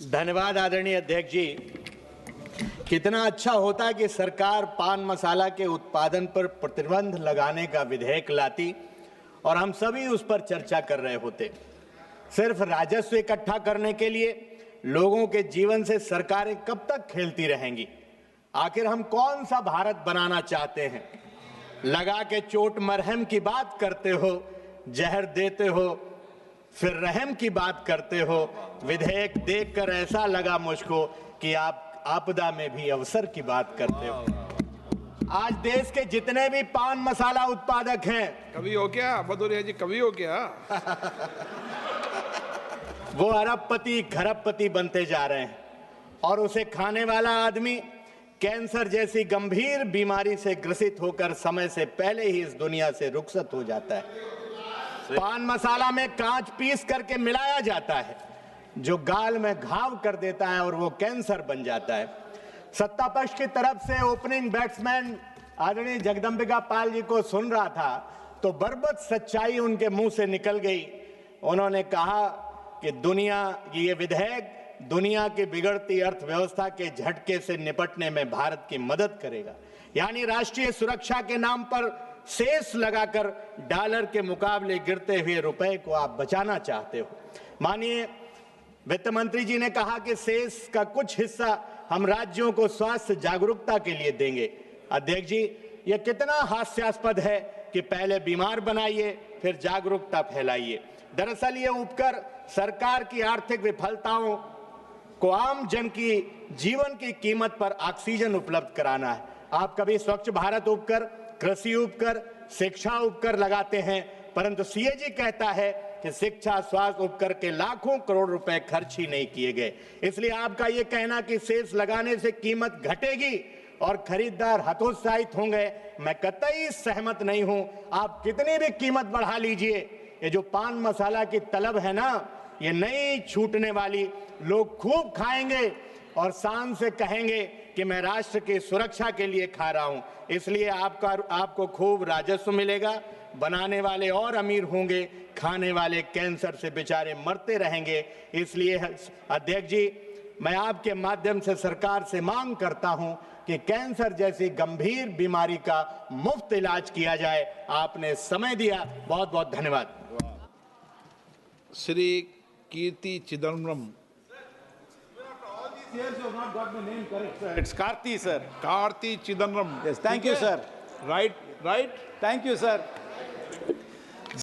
धन्यवाद आदरणीय अध्यक्ष जी। कितना अच्छा होता कि सरकार पान मसाला के उत्पादन पर प्रतिबंध लगाने का विधेयक लाती और हम सभी उस पर चर्चा कर रहे होते। सिर्फ राजस्व इकट्ठा करने के लिए लोगों के जीवन से सरकारें कब तक खेलती रहेंगी? आखिर हम कौन सा भारत बनाना चाहते हैं? लगा के चोट मरहम की बात करते हो, जहर देते हो, फिर रहम की बात करते हो। विधेयक देखकर ऐसा लगा मुझको कि आप आपदा में भी अवसर की बात करते हो। आज देश के जितने भी पान मसाला उत्पादक हैं, कभी हो क्या भदौरिया जी, कभी हो क्या वो अरबपति खरबपति बनते जा रहे हैं और उसे खाने वाला आदमी कैंसर जैसी गंभीर बीमारी से ग्रसित होकर समय से पहले ही इस दुनिया से रुखसत हो जाता है। पान मसाला में कांच पीस करके मिलाया जाता है जो गाल में घाव कर देता है और वो कैंसर बन जाता है। सत्ता पक्ष की तरफ से ओपनिंग बैट्समैन आदरणीय जगदंबिका पाल जी को सुन रहा था तो बर्बत सच्चाई उनके मुंह से निकल गई। उन्होंने कहा कि ये विधेयक दुनिया की बिगड़ती अर्थव्यवस्था के झटके से निपटने में भारत की मदद करेगा। यानी राष्ट्रीय सुरक्षा के नाम पर सेस लगाकर डॉलर के मुकाबले गिरते हुए रुपए को आप बचाना चाहते हो। माननीय वित्त मंत्री जी ने कहा कि सेस का कुछ हिस्सा हम राज्यों को स्वास्थ्य जागरूकता के लिए देंगे। अध्यक्ष जी, यह कितना हास्यास्पद है कि पहले बीमार बनाइए फिर जागरूकता फैलाइए। दरअसल ये उपकर सरकार की आर्थिक विफलताओं को आम जन की जीवन की कीमत पर ऑक्सीजन उपलब्ध कराना है। आप कभी स्वच्छ भारत उपकर, कृषि उपकर, शिक्षा उपकर लगाते हैं, परंतु सीएजी कहता है कि शिक्षा स्वास्थ्य उपकर के लाखों करोड़ रुपए खर्च ही नहीं किए गए। इसलिए आपका ये कहना कि सेस लगाने से कीमत घटेगी और खरीदार हतोत्साहित होंगे, मैं कतई सहमत नहीं हूं। आप कितनी भी कीमत बढ़ा लीजिए, ये जो पान मसाला की तलब है ना, ये नहीं छूटने वाली। लोग खूब खाएंगे और शान से कहेंगे कि मैं राष्ट्र की सुरक्षा के लिए खा रहा हूं। इसलिए आपको खूब राजस्व मिलेगा, बनाने वाले और अमीर होंगे, खाने वाले कैंसर से बेचारे मरते रहेंगे। इसलिए अध्यक्ष जी, मैं आपके माध्यम से सरकार से मांग करता हूं कि कैंसर जैसी गंभीर बीमारी का मुफ्त इलाज किया जाए। आपने समय दिया, बहुत बहुत धन्यवाद। श्री कीर्ति Chidambaram. It's Karthi, sir. Karthi Chidambaram. Yes, thank you, sir. Right. Thank you, sir.